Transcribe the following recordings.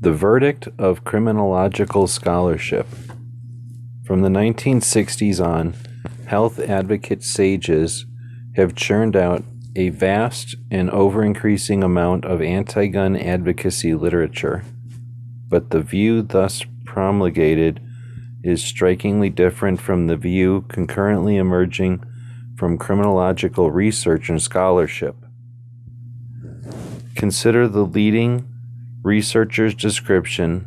The verdict of criminological scholarship. From the 1960s on, health advocate sages have churned out a vast and over-increasing amount of anti-gun advocacy literature, but the view thus promulgated is strikingly different from the view concurrently emerging from criminological research and scholarship. Consider the leading researcher's description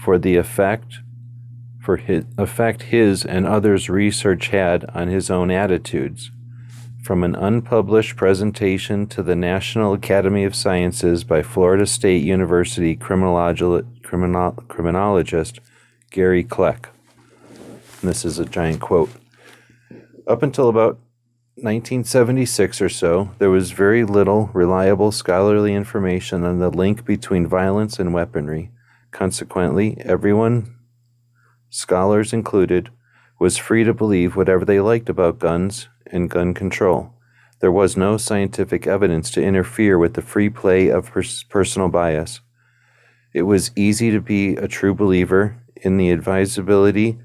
for the effect his and others' research had on his own attitudes, from an unpublished presentation to the National Academy of Sciences by Florida State University criminologist Gary Kleck. And this is a giant quote. Up until about 1976 or so, there was very little reliable scholarly information on the link between violence and weaponry. Consequently, everyone, scholars included, was free to believe whatever they liked about guns and gun control. There was no scientific evidence to interfere with the free play of personal bias. It was easy to be a true believer in the advisability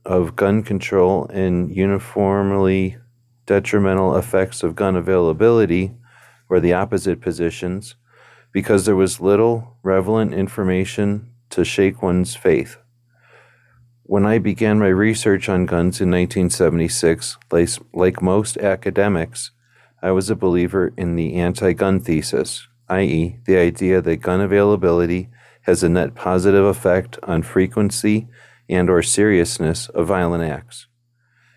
of gun control and uniformly detrimental effects of gun availability, or the opposite positions, because there was little relevant information to shake one's faith. When I began my research on guns in 1976, like most academics, I was a believer in the anti-gun thesis, i.e., the idea that gun availability has a net positive effect on frequency and or seriousness of violent acts.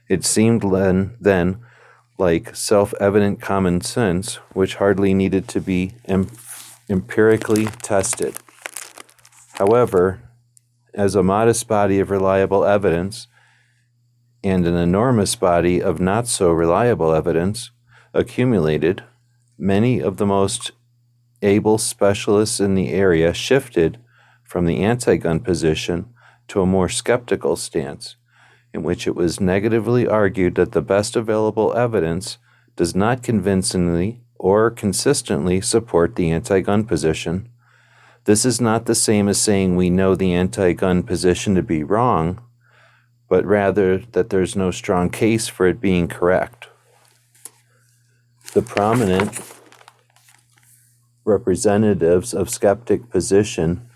It seemed then like self-evident common sense, which hardly needed to be empirically tested. However, as a modest body of reliable evidence and an enormous body of not-so-reliable evidence accumulated, many of the most able specialists in the area shifted from the anti-gun position to a more skeptical stance, in which it was negatively argued that the best available evidence does not convincingly or consistently support the anti-gun position. This is not the same as saying we know the anti-gun position to be wrong, but rather that there's no strong case for it being correct. The prominent representatives of skeptic position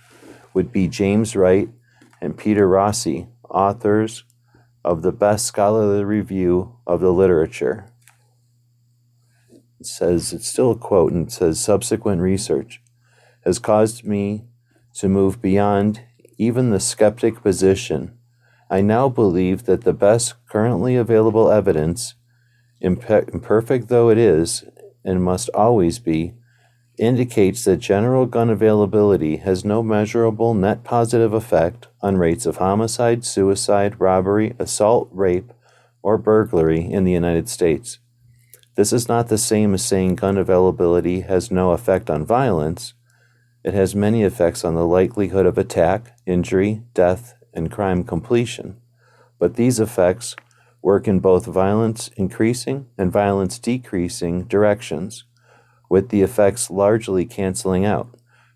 would be James Wright and Peter Rossi, authors of the best scholarly review of the literature. It says, it's still a quote, and it says, subsequent research has caused me to move beyond even the skeptic position. I now believe that the best currently available evidence, imperfect though it is, and must always be, indicates that general gun availability has no measurable net positive effect on rates of homicide, suicide, robbery, assault, rape, or burglary in the United States. This is not the same as saying gun availability has no effect on violence. It has many effects on the likelihood of attack, injury, death, and crime completion. But these effects work in both violence increasing and violence decreasing directions, with the effects largely canceling out.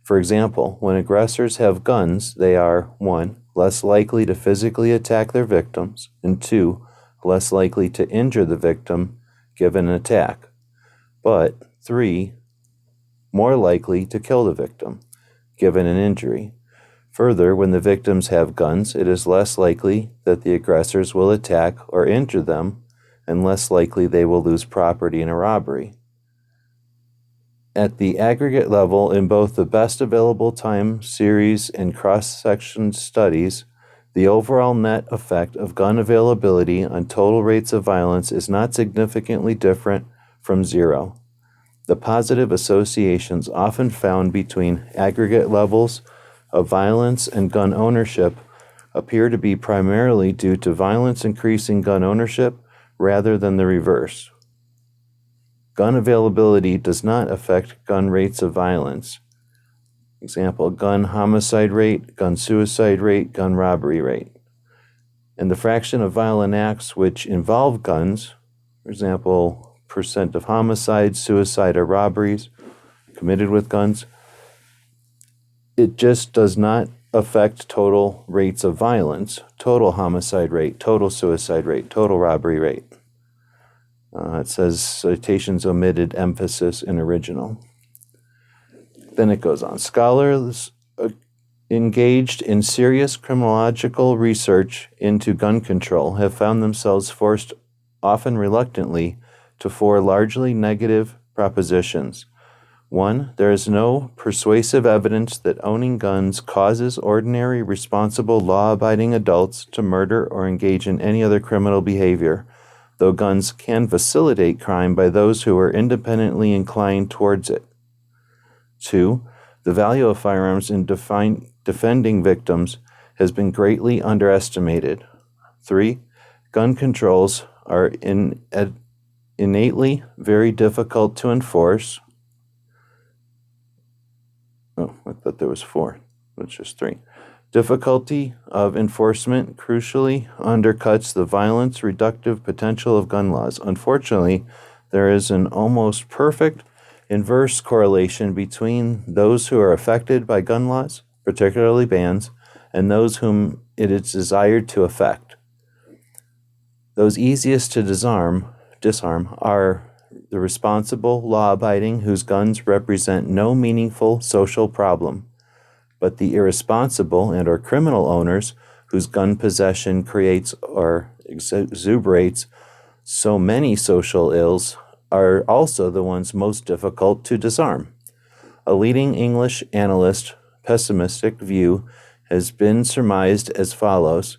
For example, when aggressors have guns, they are 1. Less likely to physically attack their victims, and 2. Less likely to injure the victim given an attack, but 3. More likely to kill the victim given an injury. Further, when the victims have guns, it is less likely that the aggressors will attack or injure them, and less likely they will lose property in a robbery. At the aggregate level, in both the best available time series and cross-section studies, the overall net effect of gun availability on total rates of violence is not significantly different from zero. The positive associations often found between aggregate levels of violence and gun ownership appear to be primarily due to violence increasing gun ownership rather than the reverse. Gun availability does not affect gun rates of violence. Example, gun homicide rate, gun suicide rate, gun robbery rate. And the fraction of violent acts which involve guns, for example, percent of homicides, suicide, or robberies committed with guns, it just does not affect total rates of violence, total homicide rate, total suicide rate, total robbery rate. It says citations omitted, emphasis in original. Then it goes on. Scholars engaged in serious criminological research into gun control have found themselves forced, often reluctantly, to four largely negative propositions. 1. There is no persuasive evidence that owning guns causes ordinary, responsible, law-abiding adults to murder or engage in any other criminal behavior, though guns can facilitate crime by those who are independently inclined towards it. 2. The value of firearms in defending victims has been greatly underestimated. 3. Gun controls are innately very difficult to enforce. Oh, I thought there was 4. That's just 3. Difficulty of enforcement crucially undercuts the violence reductive potential of gun laws. Unfortunately, there is an almost perfect inverse correlation between those who are affected by gun laws, particularly bans, and those whom it is desired to affect. Those easiest to disarm are the responsible, law-abiding, whose guns represent no meaningful social problem, but the irresponsible and or criminal owners whose gun possession creates or exuberates so many social ills are also the ones most difficult to disarm. A leading English analyst pessimistic view has been surmised as follows.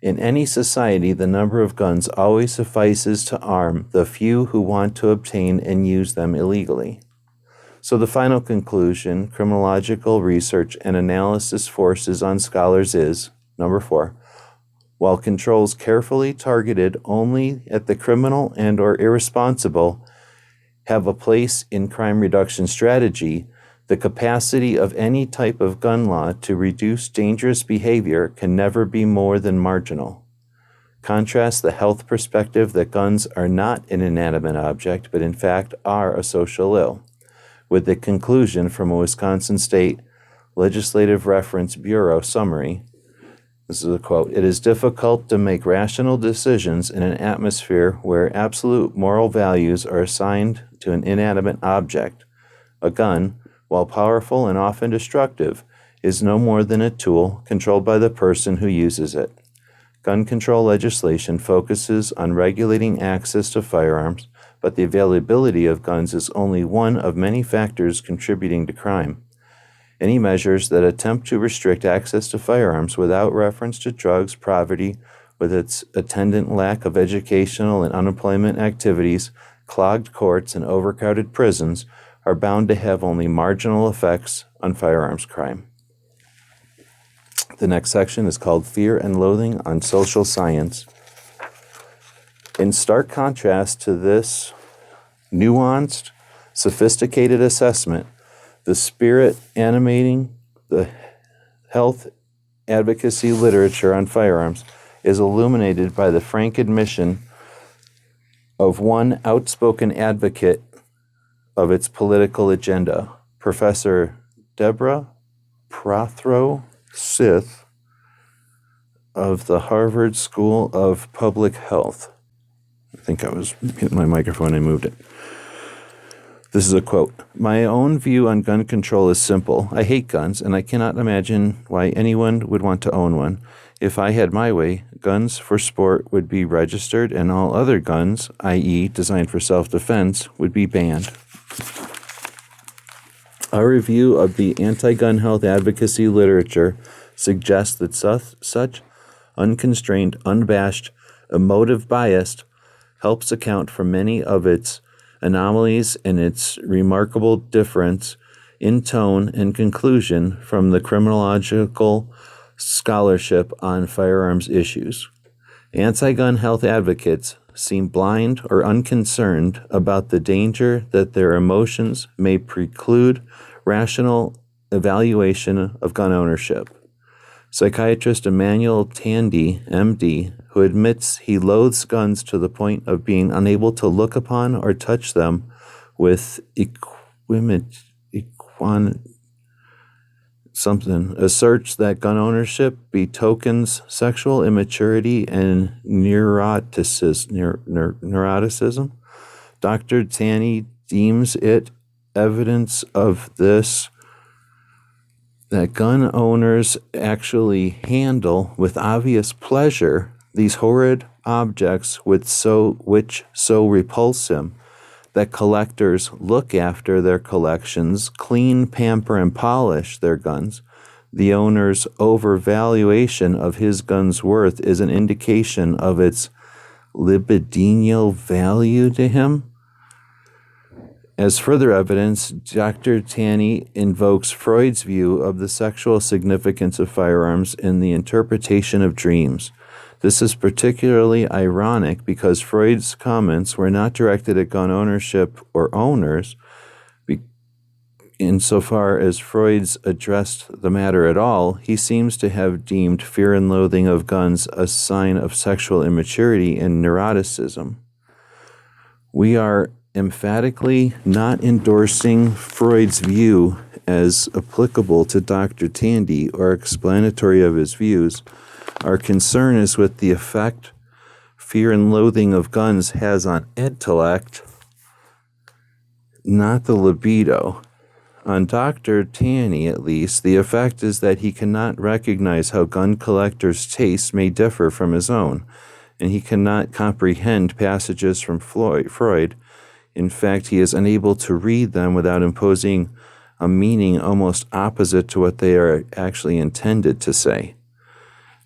In any society, the number of guns always suffices to arm the few who want to obtain and use them illegally. So the final conclusion, criminological research and analysis forces on scholars is, number 4, while controls carefully targeted only at the criminal and or irresponsible have a place in crime reduction strategy, the capacity of any type of gun law to reduce dangerous behavior can never be more than marginal. Contrast the health perspective that guns are not an inanimate object, but in fact are a social ill, with the conclusion from a Wisconsin State Legislative Reference Bureau summary. This is a quote. It is difficult to make rational decisions in an atmosphere where absolute moral values are assigned to an inanimate object. A gun, while powerful and often destructive, is no more than a tool controlled by the person who uses it. Gun control legislation focuses on regulating access to firearms, but the availability of guns is only one of many factors contributing to crime. Any measures that attempt to restrict access to firearms without reference to drugs, poverty, with its attendant lack of educational and unemployment activities, clogged courts, and overcrowded prisons, are bound to have only marginal effects on firearms crime. The next section is called Fear and Loathing on Social Science. In stark contrast to this nuanced, sophisticated assessment, the spirit animating the health advocacy literature on firearms is illuminated by the frank admission of one outspoken advocate of its political agenda, Professor Deborah Prothero Sith of the Harvard School of Public Health. I think I was hitting my microphone and moved it. This is a quote. My own view on gun control is simple. I hate guns, and I cannot imagine why anyone would want to own one. If I had my way, guns for sport would be registered, and all other guns, i.e. designed for self-defense, would be banned. Our review of the anti-gun health advocacy literature suggests that such unconstrained, unabashed, emotive bias helps account for many of its anomalies and its remarkable difference in tone and conclusion from the criminological scholarship on firearms issues. Anti-gun health advocates seem blind or unconcerned about the danger that their emotions may preclude rational evaluation of gun ownership. Psychiatrist Emmanuel Tandy, MD, who admits he loathes guns to the point of being unable to look upon or touch them with asserts that gun ownership betokens sexual immaturity and neuroticism. Dr. Tanny deems it evidence of this that gun owners actually handle with obvious pleasure these horrid objects which so repulse him that collectors look after their collections, clean, pamper, and polish their guns. The owner's overvaluation of his gun's worth is an indication of its libidinal value to him. As further evidence, Dr. Tanny invokes Freud's view of the sexual significance of firearms in the interpretation of dreams. This is particularly ironic because Freud's comments were not directed at gun ownership or owners. Insofar as Freud's addressed the matter at all, he seems to have deemed fear and loathing of guns a sign of sexual immaturity and neuroticism. We are emphatically not endorsing Freud's view as applicable to Dr. Tandy or explanatory of his views. Our concern is with the effect fear and loathing of guns has on intellect, not the libido. On Dr. Tanny, at least, the effect is that he cannot recognize how gun collectors' tastes may differ from his own, and he cannot comprehend passages from Freud. In fact, he is unable to read them without imposing a meaning almost opposite to what they are actually intended to say.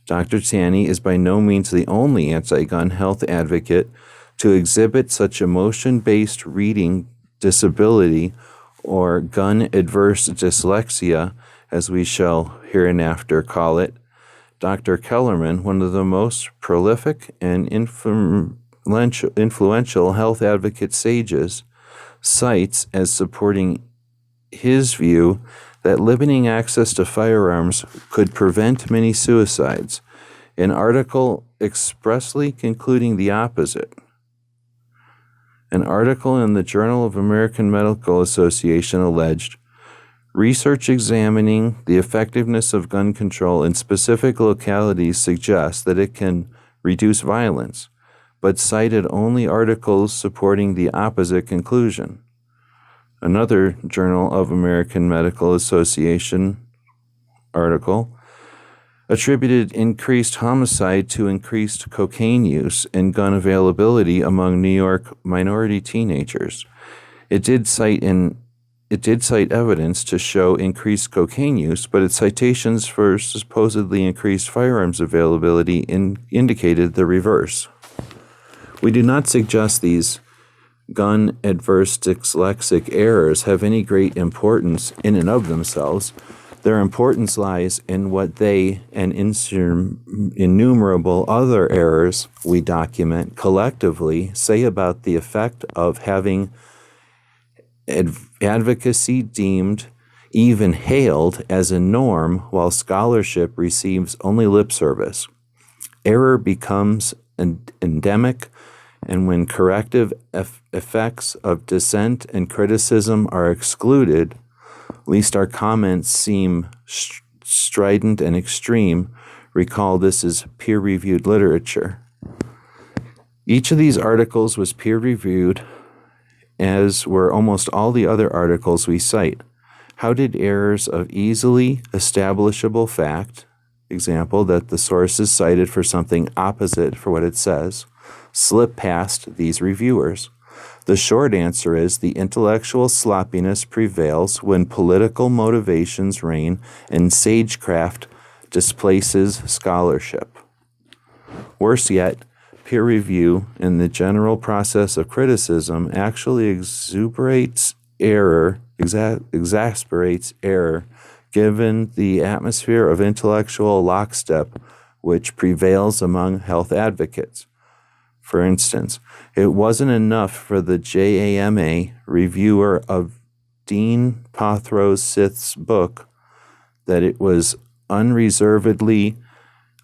Dr. Tanny is by no means the only anti-gun health advocate to exhibit such emotion-based reading disability or gun-adverse dyslexia, as we shall hereinafter call it. Dr. Kellerman, one of the most prolific and influential health advocate sages, cites as supporting his view that limiting access to firearms could prevent many suicides, an article expressly concluding the opposite. An article in the Journal of American Medical Association alleged, research examining the effectiveness of gun control in specific localities suggests that it can reduce violence, but cited only articles supporting the opposite conclusion. Another Journal of American Medical Association article attributed increased homicide to increased cocaine use and gun availability among New York minority teenagers. It did cite evidence to show increased cocaine use, but its citations for supposedly increased firearms availability indicated the reverse. We do not suggest these gun-adverse dyslexic errors have any great importance in and of themselves. Their importance lies in what they and innumerable other errors we document collectively say about the effect of having advocacy deemed, even hailed as a norm, while scholarship receives only lip service. Error becomes endemic, and when corrective effects of dissent and criticism are excluded, least our comments seem strident and extreme. Recall this is peer-reviewed literature. Each of these articles was peer-reviewed, as were almost all the other articles we cite. How did errors of easily establishable fact, example that the source is cited for something opposite for what it says, slip past these reviewers? The short answer is the intellectual sloppiness prevails when political motivations reign and sagecraft displaces scholarship. Worse yet, peer review in the general process of criticism actually exasperates error, given the atmosphere of intellectual lockstep which prevails among health advocates. For instance, it wasn't enough for the JAMA reviewer of Dean Pothrow Sith's book that it was unreservedly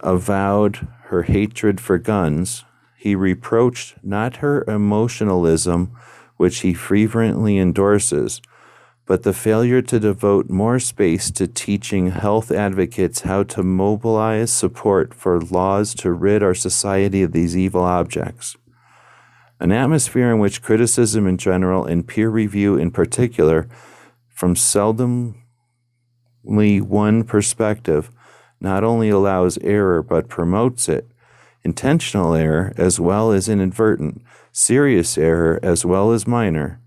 avowed her hatred for guns. He reproached not her emotionalism, which he frequently endorses, but the failure to devote more space to teaching health advocates how to mobilize support for laws to rid our society of these evil objects. An atmosphere in which criticism in general and peer review in particular, from seldomly one perspective, not only allows error but promotes it, intentional error as well as inadvertent, serious error as well as minor,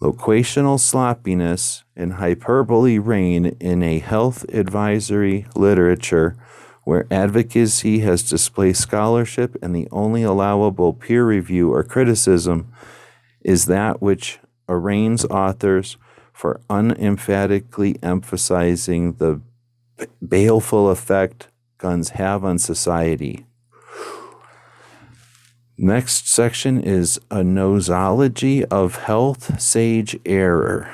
loquational sloppiness and hyperbole reign in a health advisory literature where advocacy has displaced scholarship and the only allowable peer review or criticism is that which arraigns authors for unemphatically emphasizing the baleful effect guns have on society. Next section is a nosology of health sage error.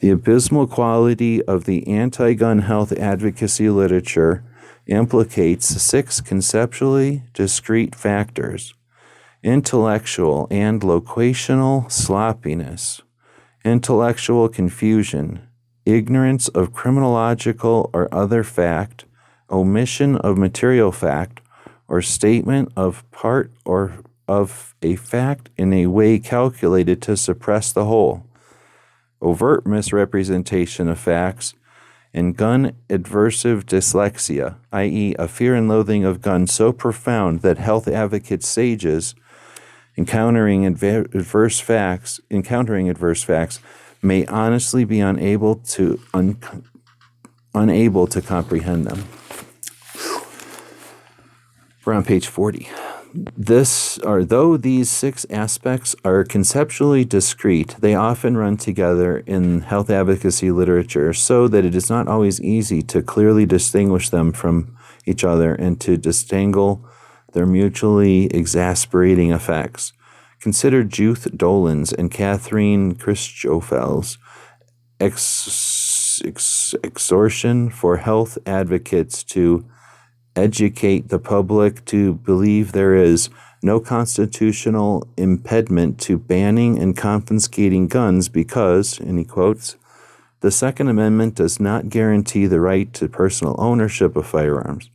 The abysmal quality of the anti-gun health advocacy literature implicates 6 conceptually discrete factors: intellectual and loquational sloppiness, intellectual confusion, ignorance of criminological or other fact, omission of material fact, or statement of part or of a fact in a way calculated to suppress the whole, overt misrepresentation of facts, and gun aversive dyslexia, i.e. a fear and loathing of guns so profound that health advocate sages encountering adverse facts may honestly be unable to comprehend them. We're on page 40. Though these 6 aspects are conceptually discrete, they often run together in health advocacy literature so that it is not always easy to clearly distinguish them from each other and to disentangle their mutually exasperating effects. Consider Judith Dolan's and Catherine Christoffel's exhortation for health advocates to educate the public to believe there is no constitutional impediment to banning and confiscating guns because, and he quotes, the Second Amendment does not guarantee the right to personal ownership of firearms.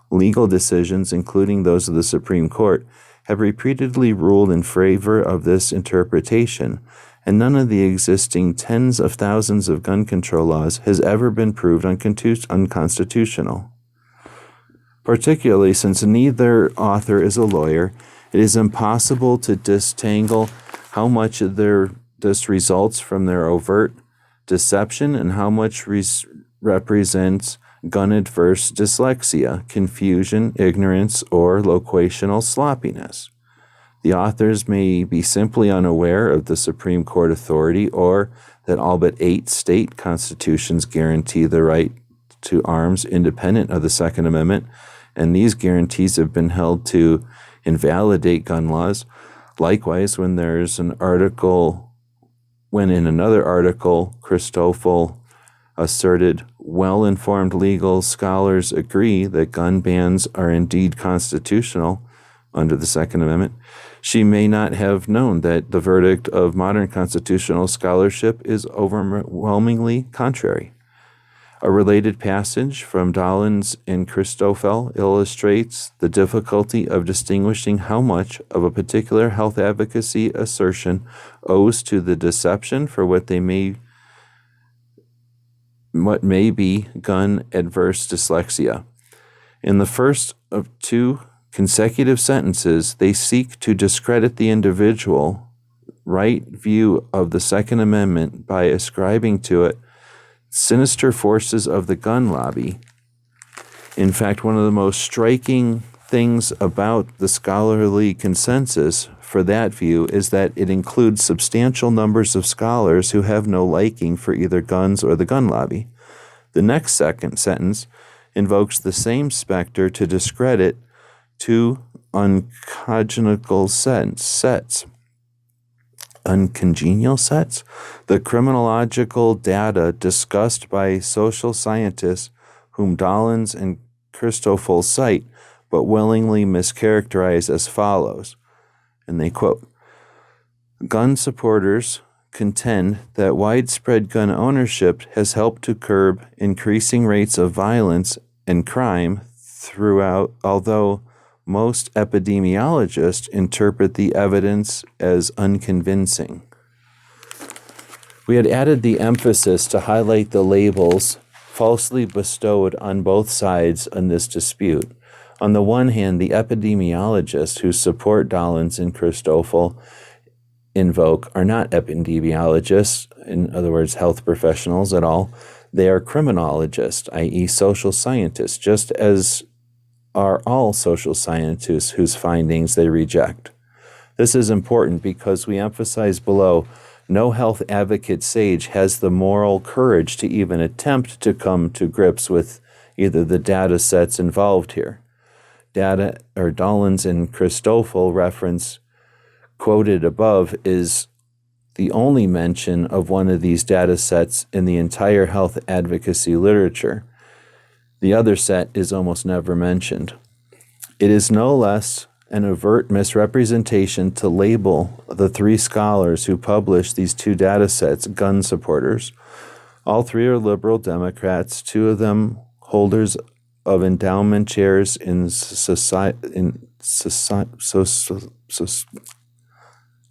Legal decisions, including those of the Supreme Court, have repeatedly ruled in favor of this interpretation, and none of the existing tens of thousands of gun control laws has ever been proved unconstitutional. Particularly since neither author is a lawyer, it is impossible to disentangle how much of this results from their overt deception and how much represents gun-adverse dyslexia, confusion, ignorance, or loquational sloppiness. The authors may be simply unaware of the Supreme Court authority or that all but 8 state constitutions guarantee the right to arms independent of the Second Amendment, and these guarantees have been held to invalidate gun laws. Likewise, when in another article, Christoffel asserted well-informed legal scholars agree that gun bans are indeed constitutional under the Second Amendment, she may not have known that the verdict of modern constitutional scholarship is overwhelmingly contrary. A related passage from Dollins and Christoffel illustrates the difficulty of distinguishing how much of a particular health advocacy assertion owes to the deception for what may be gun-adverse dyslexia. In the first of 2 consecutive sentences, they seek to discredit the individual right view of the Second Amendment by ascribing to it sinister forces of the gun lobby. In fact, one of the most striking things about the scholarly consensus for that view is that it includes substantial numbers of scholars who have no liking for either guns or the gun lobby. The next second sentence invokes the same specter to discredit 2 uncongenial sets. Uncongenial sets? The criminological data discussed by social scientists whom Dollins and Christoffel cite, but willingly mischaracterize as follows, and they quote, gun supporters contend that widespread gun ownership has helped to curb increasing rates of violence and crime throughout, although most epidemiologists interpret the evidence as unconvincing. We had added the emphasis to highlight the labels falsely bestowed on both sides in this dispute. On the one hand, the epidemiologists who support Dollins and Christoffel invoke are not epidemiologists, in other words, health professionals at all. They are criminologists, i.e. social scientists, just as are all social scientists whose findings they reject. This is important because we emphasize below, no health advocate sage has the moral courage to even attempt to come to grips with either the data sets involved here. Data, or Dollins and Christoffel reference quoted above is the only mention of one of these data sets in the entire health advocacy literature. The other set is almost never mentioned. It is no less an overt misrepresentation to label the three scholars who published these two data sets gun supporters. All three are liberal Democrats, two of them holders of endowment chairs in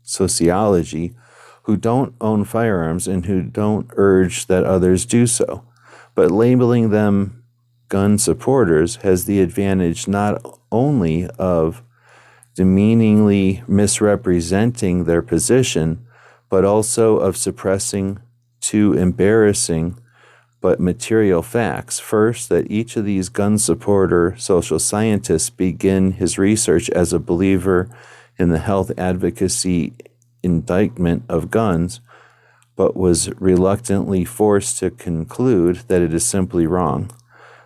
sociology, who don't own firearms and who don't urge that others do so. But labeling them gun supporters has the advantage not only of demeaningly misrepresenting their position, but also of suppressing two embarrassing but material facts. First, that each of these gun supporter social scientists began his research as a believer in the health advocacy indictment of guns, but was reluctantly forced to conclude that it is simply wrong.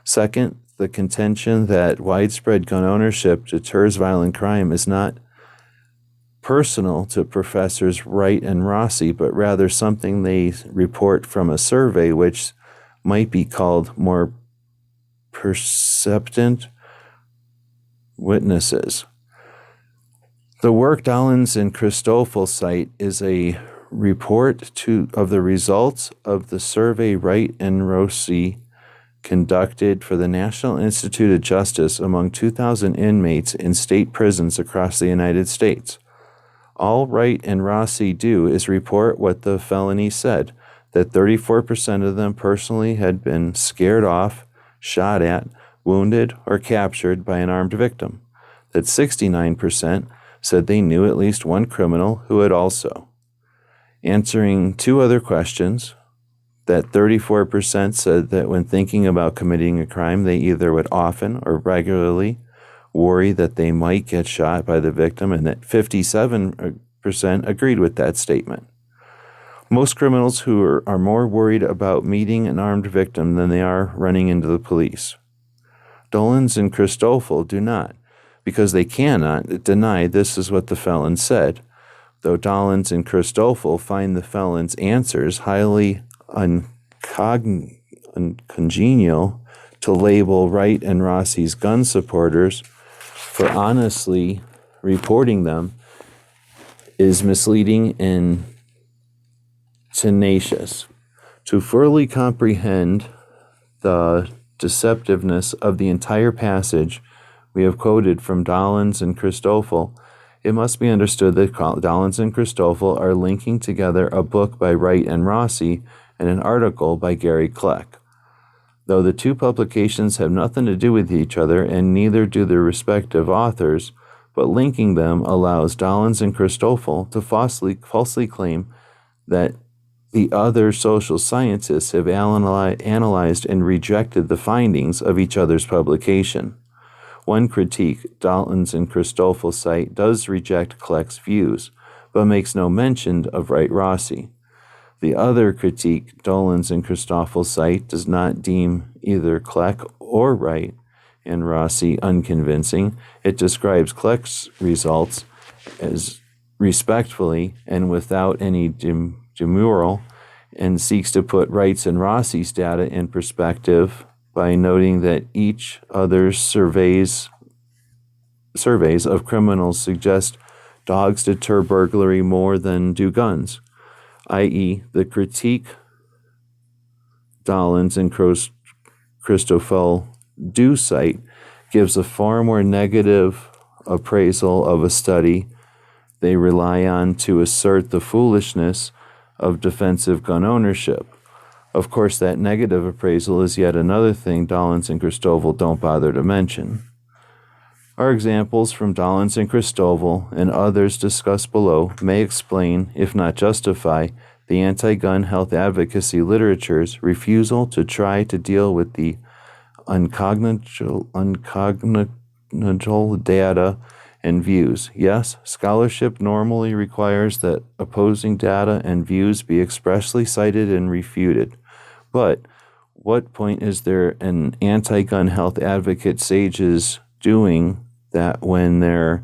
Second, the contention that widespread gun ownership deters violent crime is not personal to Professors Wright and Rossi, but rather something they report from a survey which might be called more perceptant witnesses. The work Dollins and Christoffel cite is a report of the results of the survey Wright and Rossi conducted for the National Institute of Justice among 2,000 inmates in state prisons across the United States. All Wright and Rossi do is report what the felony said, that 34% of them personally had been scared off, shot at, wounded, or captured by an armed victim, that 69% said they knew at least one criminal who had also. Answering two other questions, that 34% said that when thinking about committing a crime, they either would often or regularly worry that they might get shot by the victim, and that 57% agreed with that statement. Most criminals who are more worried about meeting an armed victim than they are running into the police. Dollins and Christoffel do not, because they cannot deny this is what the felon said, though Dollins and Christoffel find the felon's answers highly uncongenial to label Wright and Rossi's gun supporters for honestly reporting them is misleading and tenacious. To fully comprehend the deceptiveness of the entire passage we have quoted from Dollins and Christoffel, it must be understood that Dollins and Christoffel are linking together a book by Wright and Rossi and an article by Gary Kleck. Though the two publications have nothing to do with each other and neither do their respective authors, but linking them allows Dollins and Christoffel to falsely claim that the other social scientists have analyzed and rejected the findings of each other's publication. One critique Dollins and Christoffel cite does reject Kleck's views, but makes no mention of Wright-Rossi. The other critique Dollins and Christoffel cite does not deem either Kleck or Wright and Rossi unconvincing. It describes Kleck's results as respectfully and without any demurral, and seeks to put Wright's and Rossi's data in perspective by noting that each other's surveys of criminals suggest dogs deter burglary more than do guns. i.e., the critique Dollins and Christoffel do cite gives a far more negative appraisal of a study they rely on to assert the foolishness of defensive gun ownership. Of course, that negative appraisal is yet another thing Dollins and Christoffel don't bother to mention. Our examples from Dollins and Christoffel and others discussed below may explain, if not justify, the anti-gun health advocacy literature's refusal to try to deal with the uncognizable data and views. Yes, scholarship normally requires that opposing data and views be expressly cited and refuted. But what point is there an anti-gun health advocate sages doing that when they're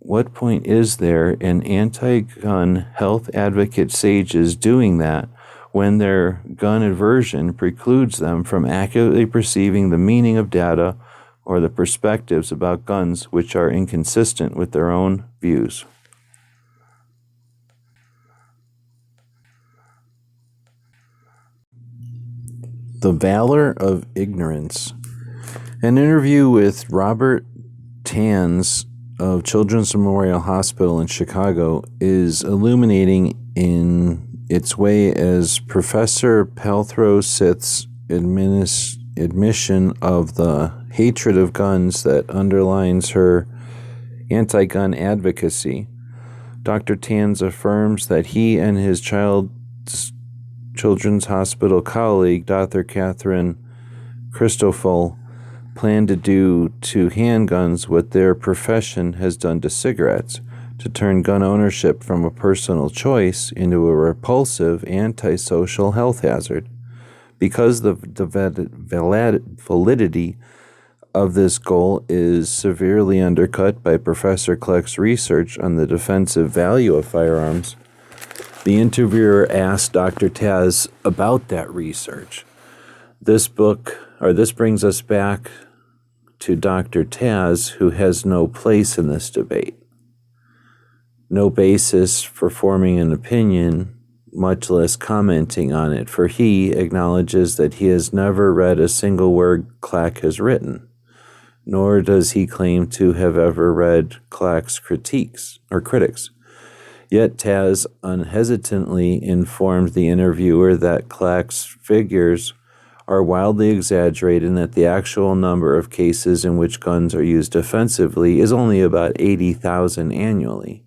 What point is there an anti-gun health advocate sages doing that when their gun aversion precludes them from accurately perceiving the meaning of data or the perspectives about guns which are inconsistent with their own views? The Valor of Ignorance. An interview with Robert Tanz of Children's Memorial Hospital in Chicago is illuminating in its way as Professor Paltrow-Sith's admission of the hatred of guns that underlines her anti-gun advocacy. Dr. Tanz affirms that he and his Children's Hospital colleague, Dr. Catherine Christoffel, plan to do to handguns what their profession has done to cigarettes, to turn gun ownership from a personal choice into a repulsive, antisocial health hazard. Because the validity of this goal is severely undercut by Professor Kleck's research on the defensive value of firearms, the interviewer asked Dr. Taz about that research. This brings us back to Dr. Taz, who has no place in this debate, no basis for forming an opinion, much less commenting on it, for he acknowledges that he has never read a single word Kleck has written, nor does he claim to have ever read Kleck's critics. Yet Taz unhesitantly informed the interviewer that Kleck's figures are wildly exaggerated and that the actual number of cases in which guns are used defensively is only about 80,000 annually.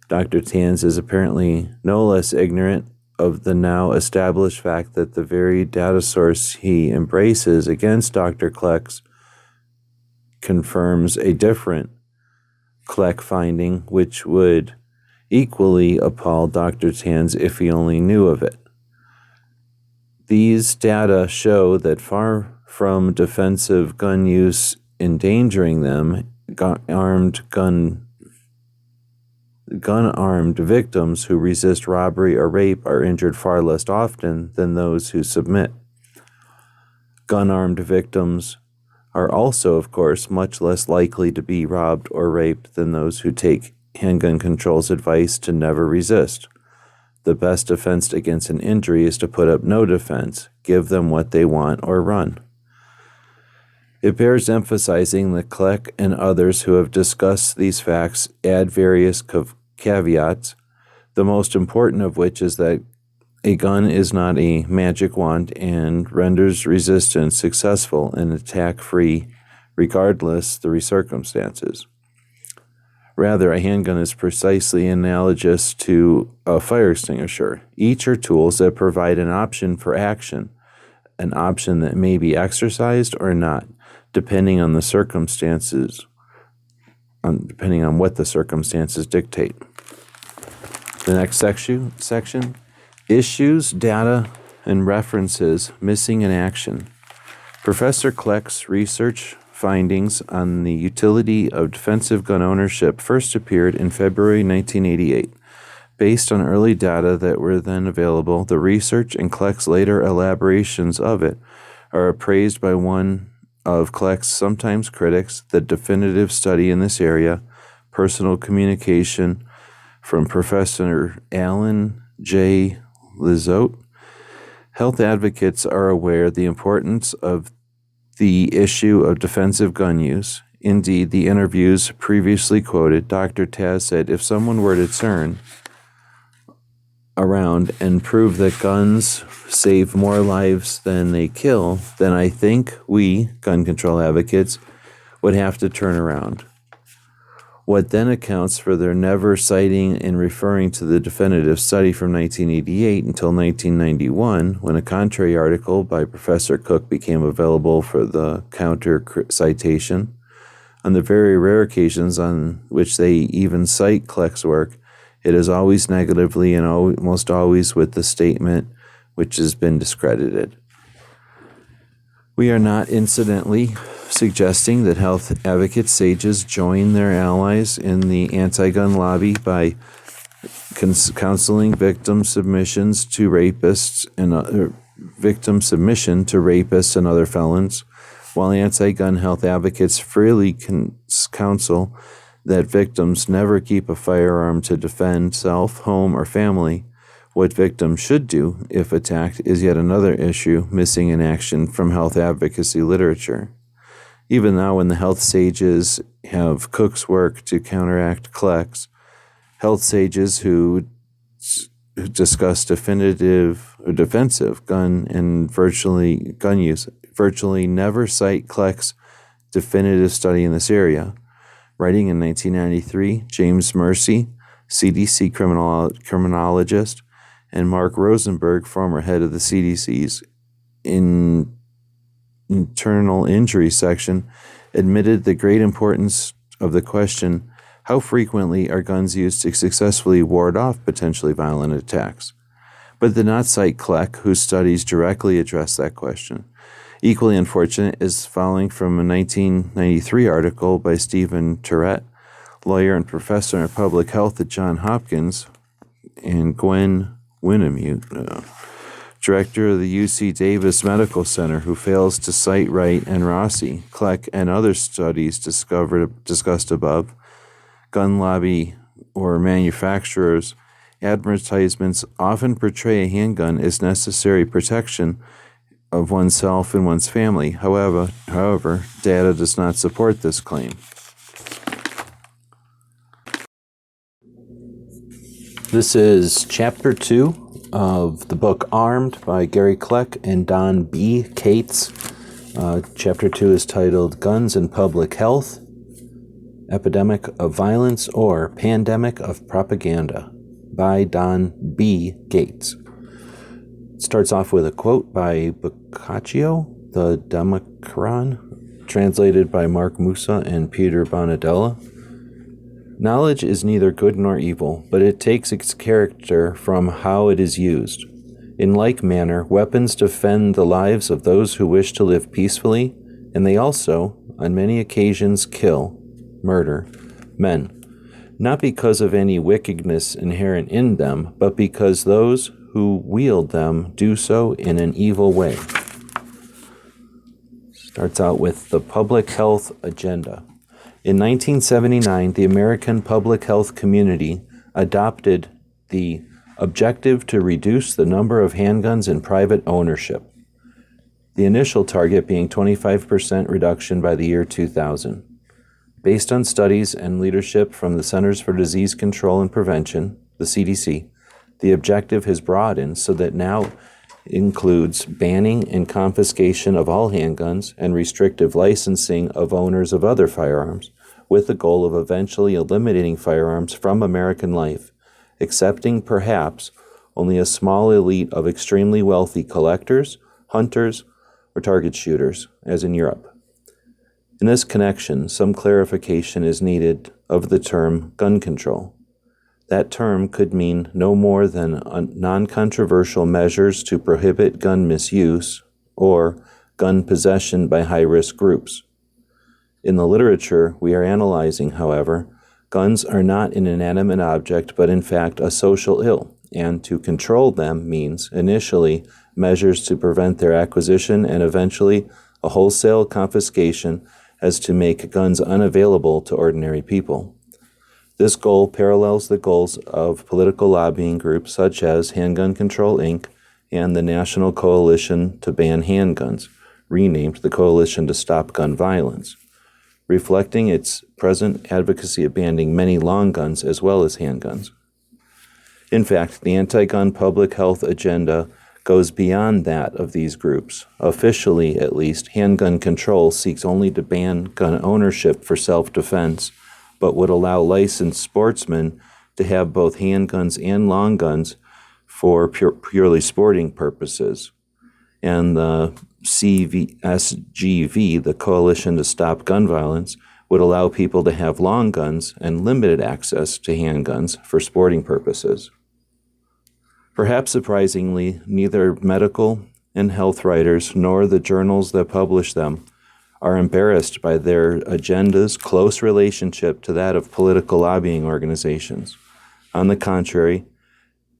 Dr. Tanz is apparently no less ignorant of the now established fact that the very data source he embraces against Dr. Kleck's confirms a different Kleck finding, which would equally appall Dr. Tanz if he only knew of it. These data show that far from defensive gun use endangering them, gun-armed victims who resist robbery or rape are injured far less often than those who submit. Gun-armed victims are also, of course, much less likely to be robbed or raped than those who take handgun control's advice to never resist. The best defense against an injury is to put up no defense, give them what they want, or run. It bears emphasizing that Kleck and others who have discussed these facts add various caveats, the most important of which is that a gun is not a magic wand and renders resistance successful and attack-free regardless the circumstances. Rather, a handgun is precisely analogous to a fire extinguisher. Each are tools that provide an option for action, an option that may be exercised or not, depending on what the circumstances dictate. The next section, issues, data, and references missing in action. Professor Kleck's research findings on the utility of defensive gun ownership first appeared in February 1988. Based on early data that were then available, the research and Kleck's later elaborations of it are appraised by one of Kleck's sometimes critics, the definitive study in this area, personal communication, from Professor Alan J. Lizotte. Health advocates are aware of the importance of the issue of defensive gun use. Indeed, the interviews previously quoted, Dr. Taz said, if someone were to turn around and prove that guns save more lives than they kill, then I think we, gun control advocates, would have to turn around. What then accounts for their never citing and referring to the definitive study from 1988 until 1991, when a contrary article by Professor Cook became available for the counter citation. On the very rare occasions on which they even cite Kleck's work, it is always negatively and almost always with the statement which has been discredited. We are not incidentally suggesting that health advocate sages join their allies in the anti-gun lobby by counseling victim submission to rapists and other felons, while anti-gun health advocates freely counsel that victims never keep a firearm to defend self, home, or family. What victims should do if attacked is yet another issue missing in action from health advocacy literature. Even now, when the health sages have Cook's work to counteract Kleck's, health sages who discuss defensive gun use virtually never cite Kleck's definitive study in this area. Writing in 1993, James Mercy, CDC criminologist, and Mark Rosenberg, former head of the CDC's internal injury section, admitted the great importance of the question, how frequently are guns used to successfully ward off potentially violent attacks? But did not cite Kleck, whose studies directly address that question. Equally unfortunate is following from a 1993 article by Stephen Tourette, lawyer and professor in public health at Johns Hopkins, and Gwen Winnemute, director of the UC Davis Medical Center, who fails to cite Wright and Rossi, Kleck, and other studies discussed above. Gun lobby or manufacturers' advertisements often portray a handgun as necessary protection of oneself and one's family. However, data does not support this claim. This is Chapter 2 of the book Armed by Gary Kleck and Don B. Cates. Chapter 2 is titled Guns and Public Health, Epidemic of Violence or Pandemic of Propaganda by Don B. Gates. It starts off with a quote by Boccaccio, the Democron, translated by Mark Musa and Peter Bonadella. Knowledge is neither good nor evil, but it takes its character from how it is used. In like manner, weapons defend the lives of those who wish to live peacefully, and they also, on many occasions, murder men, not because of any wickedness inherent in them, but because those who wield them do so in an evil way. Starts out with the public health agenda. In 1979, the American public health community adopted the objective to reduce the number of handguns in private ownership, the initial target being 25% reduction by the year 2000. Based on studies and leadership from the Centers for Disease Control and Prevention, the CDC, the objective has broadened so that now includes banning and confiscation of all handguns and restrictive licensing of owners of other firearms, with the goal of eventually eliminating firearms from American life, excepting perhaps only a small elite of extremely wealthy collectors, hunters, or target shooters, as in Europe. In this connection, some clarification is needed of the term gun control. That term could mean no more than non-controversial measures to prohibit gun misuse or gun possession by high-risk groups. In the literature we are analyzing, however, guns are not an inanimate object but in fact a social ill, and to control them means, initially, measures to prevent their acquisition and eventually a wholesale confiscation as to make guns unavailable to ordinary people. This goal parallels the goals of political lobbying groups such as Handgun Control, Inc. and the National Coalition to Ban Handguns, renamed the Coalition to Stop Gun Violence, reflecting its present advocacy of banning many long guns as well as handguns. In fact, the anti-gun public health agenda goes beyond that of these groups. Officially, at least, handgun control seeks only to ban gun ownership for self-defense, but would allow licensed sportsmen to have both handguns and long guns for purely sporting purposes. And the SGV, the Coalition to Stop Gun Violence, would allow people to have long guns and limited access to handguns for sporting purposes. Perhaps surprisingly, neither medical and health writers nor the journals that publish them are embarrassed by their agenda's close relationship to that of political lobbying organizations. On the contrary,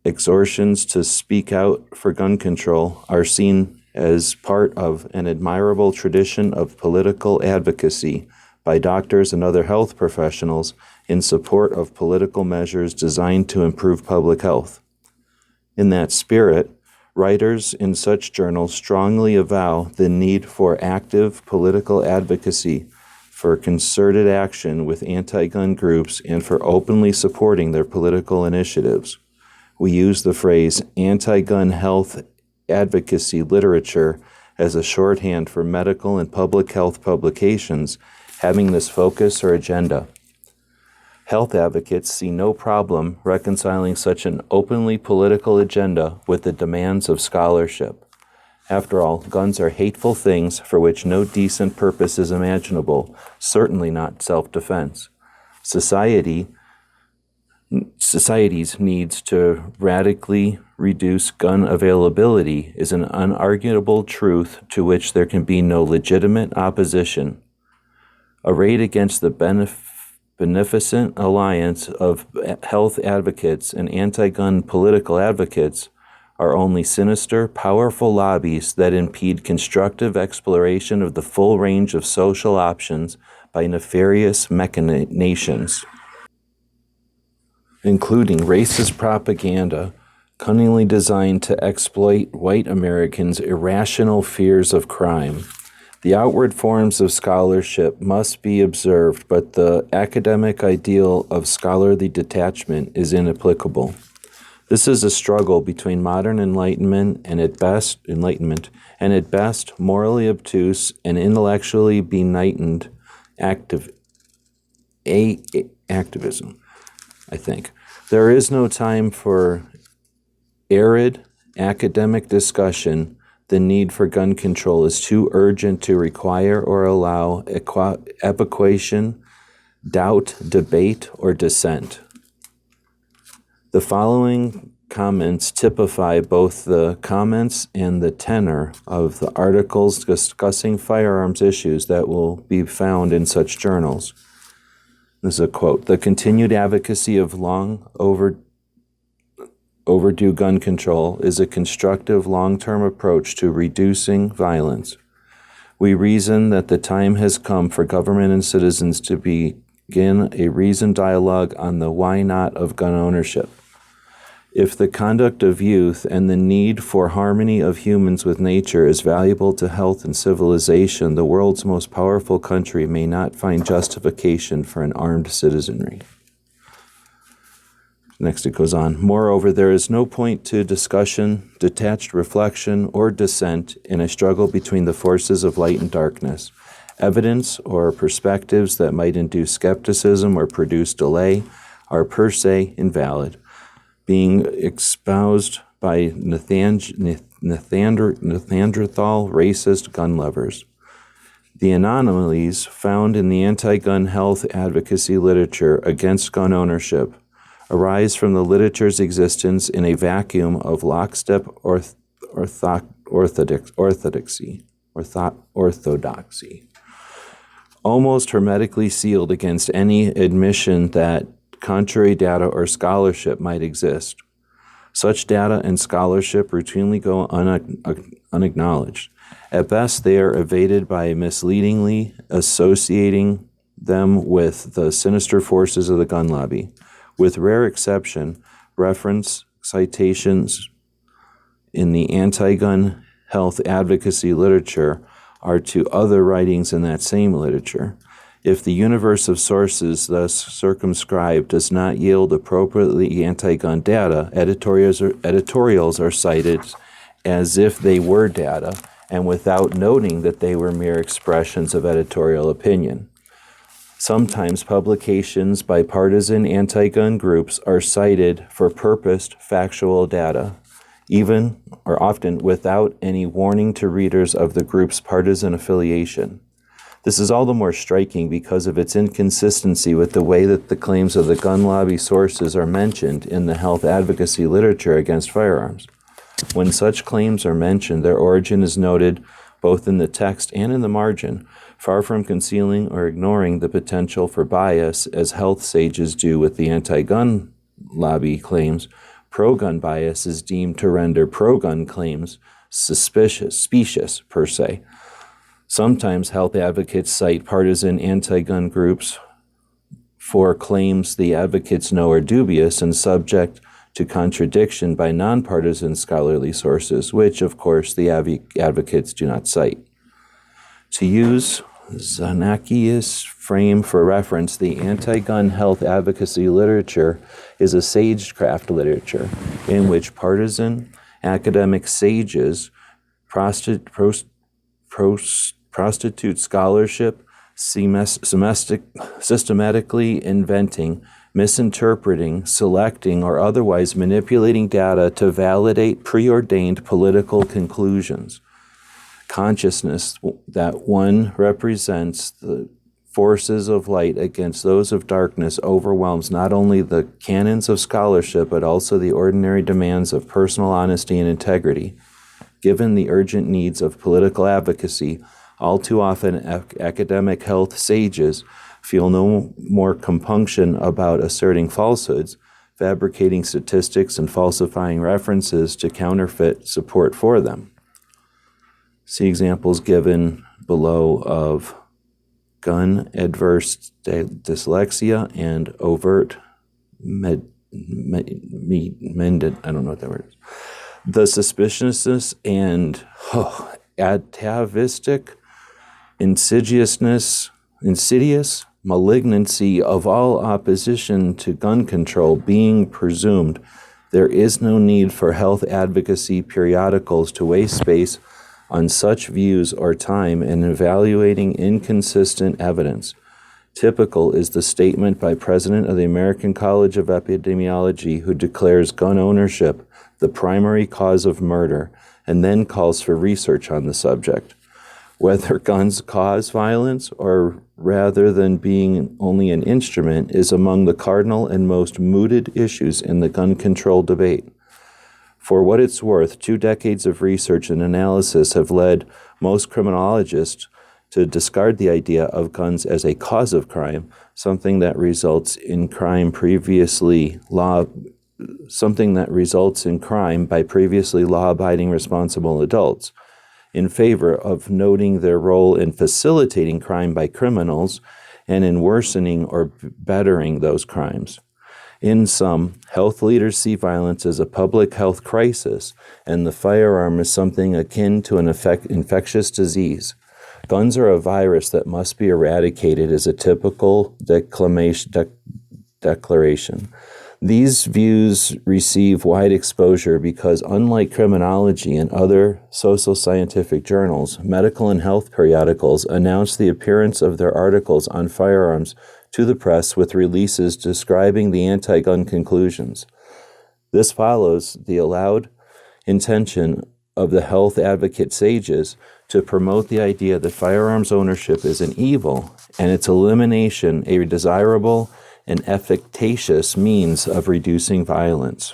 exhortations to speak out for gun control are seen as part of an admirable tradition of political advocacy by doctors and other health professionals in support of political measures designed to improve public health. In that spirit, writers in such journals strongly avow the need for active political advocacy, for concerted action with anti-gun groups, and for openly supporting their political initiatives. We use the phrase anti-gun health advocacy literature as a shorthand for medical and public health publications having this focus or agenda. Health advocates see no problem reconciling such an openly political agenda with the demands of scholarship. After all, guns are hateful things for which no decent purpose is imaginable, certainly not self-defense. Society's needs to radically reduce gun availability is an unarguable truth to which there can be no legitimate opposition. Arrayed against the beneficent alliance of health advocates and anti-gun political advocates are only sinister, powerful lobbies that impede constructive exploration of the full range of social options by nefarious machinations, including racist propaganda cunningly designed to exploit white Americans' irrational fears of crime. The outward forms of scholarship must be observed, but the academic ideal of scholarly detachment is inapplicable. This is a struggle between modern enlightenment and at best morally obtuse and intellectually benighted activism, I think. There is no time for arid academic discussion. The need for gun control is too urgent to require or allow evocation, doubt, debate, or dissent. The following comments typify both the comments and the tenor of the articles discussing firearms issues that will be found in such journals. This is a quote: "The continued advocacy of long overdue gun control is a constructive long-term approach to reducing violence. We reason that the time has come for government and citizens to begin a reasoned dialogue on the why not of gun ownership. If the conduct of youth and the need for harmony of humans with nature is valuable to health and civilization, the world's most powerful country may not find justification for an armed citizenry." Next it goes on. "Moreover, there is no point to discussion, detached reflection, or dissent in a struggle between the forces of light and darkness. Evidence or perspectives that might induce skepticism or produce delay are per se invalid, being espoused by Neanderthal racist gun lovers. The anomalies found in the anti-gun health advocacy literature against gun ownership arise from the literature's existence in a vacuum of lockstep orthodoxy, almost hermetically sealed against any admission that contrary data or scholarship might exist. Such data and scholarship routinely go unacknowledged. At best, they are evaded by misleadingly associating them with the sinister forces of the gun lobby. With rare exception, reference citations in the anti-gun health advocacy literature are to other writings in that same literature. If the universe of sources thus circumscribed does not yield appropriately anti-gun data, editorials are cited as if they were data, and without noting that they were mere expressions of editorial opinion. Sometimes publications by partisan anti-gun groups are cited for purposed factual data, even or often without any warning to readers of the group's partisan affiliation. This is all the more striking because of its inconsistency with the way that the claims of the gun lobby sources are mentioned in the health advocacy literature against firearms. When such claims are mentioned, their origin is noted both in the text and in the margin, far from concealing or ignoring the potential for bias, as health sages do with the anti-gun lobby claims. Pro-gun bias is deemed to render pro-gun claims specious per se. Sometimes health advocates cite partisan anti-gun groups for claims the advocates know are dubious and subject to contradiction by nonpartisan scholarly sources, which, of course, the advocates do not cite. To use Zanakis' frame for reference, the anti-gun health advocacy literature is a sagecraft literature in which partisan academic sages prostitute scholarship, systematically inventing, misinterpreting, selecting, or otherwise manipulating data to validate preordained political conclusions. Consciousness that one represents the forces of light against those of darkness overwhelms not only the canons of scholarship, but also the ordinary demands of personal honesty and integrity. Given the urgent needs of political advocacy, all too often academic health sages feel no more compunction about asserting falsehoods, fabricating statistics, and falsifying references to counterfeit support for them. See examples given below of gun adverse dyslexia and overt I don't know what that word is. The suspiciousness and atavistic insidious malignancy of all opposition to gun control being presumed, there is no need for health advocacy periodicals to waste space on such views or time in evaluating inconsistent evidence. Typical is the statement by President of the American College of Epidemiology, who declares gun ownership the primary cause of murder and then calls for research on the subject. Whether guns cause violence or rather than being only an instrument is among the cardinal and most mooted issues in the gun control debate. For what it's worth, 2 decades of research and analysis have led most criminologists to discard the idea of guns as a cause of crime, something that results in crime by previously law-abiding responsible adults, in favor of noting their role in facilitating crime by criminals and in worsening or bettering those crimes. In sum, health leaders see violence as a public health crisis, and the firearm is something akin to an infectious disease. Guns are a virus that must be eradicated is a typical declaration. These views receive wide exposure because, unlike criminology and other social scientific journals, medical and health periodicals announce the appearance of their articles on firearms to the press with releases describing the anti-gun conclusions. This follows the allowed intention of the health advocate sages to promote the idea that firearms ownership is an evil and its elimination a desirable and efficacious means of reducing violence.